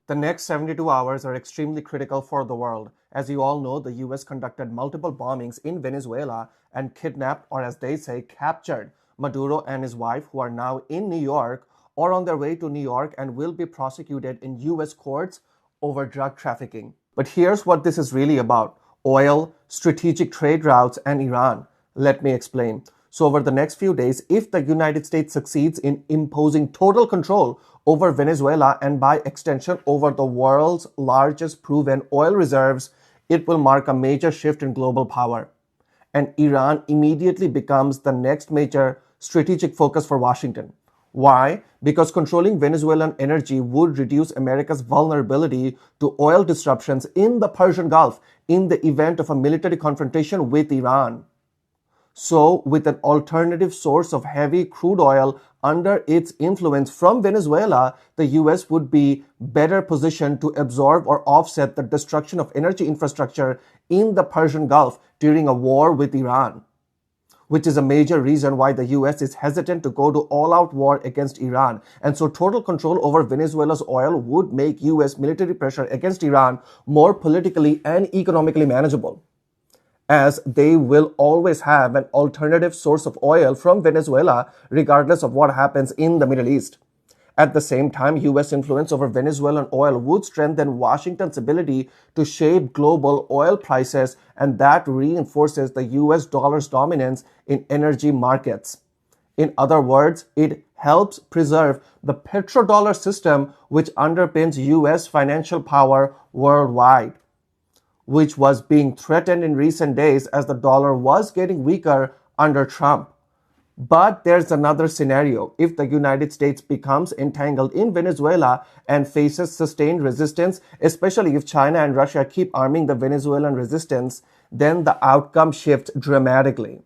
The next 72 hours are extremely critical for the world. As you all know, the US conducted multiple bombings in Venezuela and kidnapped, or as they say, captured Maduro and his wife, who are now in New York or on their way to New York and will be prosecuted in US courts over drug trafficking. But here's what this is really about: oil, strategic trade routes, and Iran. Let me explain. So over the next few days, if the United States succeeds in imposing total control over Venezuela and by extension over the world's largest proven oil reserves, it will mark a major shift in global power. And Iran immediately becomes the next major strategic focus for Washington. Why? Because controlling Venezuelan energy would reduce America's vulnerability to oil disruptions in the Persian Gulf in the event of a military confrontation with Iran. So, with an alternative source of heavy crude oil under its influence from Venezuela, the US would be better positioned to absorb or offset the destruction of energy infrastructure in the Persian Gulf during a war with Iran, which is a major reason why the US is hesitant to go to all-out war against Iran. And so total control over Venezuela's oil would make US military pressure against Iran more politically and economically manageable, as they will always have an alternative source of oil from Venezuela regardless of what happens in the Middle East. At the same time, US influence over Venezuelan oil would strengthen Washington's ability to shape global oil prices, and that reinforces the US dollar's dominance in energy markets. In other words, it helps preserve the petrodollar system, which underpins US financial power worldwide, which was being threatened in recent days as the dollar was getting weaker under Trump. But there's another scenario. If the United States becomes entangled in Venezuela and faces sustained resistance, especially if China and Russia keep arming the Venezuelan resistance, then the outcome shifts dramatically.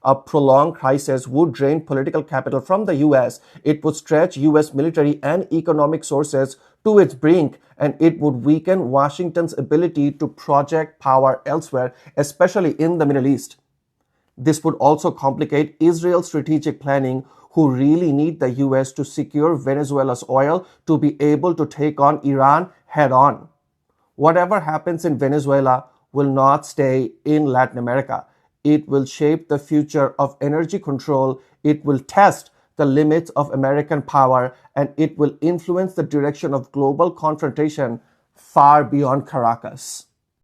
A prolonged crisis would drain political capital from the US. It would stretch US military and economic sources to its brink, and it would weaken Washington's ability to project power elsewhere, especially in the Middle East. This would also complicate Israel's strategic planning, who really need the US to secure Venezuela's oil to be able to take on Iran head on. Whatever happens in Venezuela will not stay in Latin America. It will shape the future of energy control. It will test the limits of American power, and it will influence the direction of global confrontation far beyond Caracas.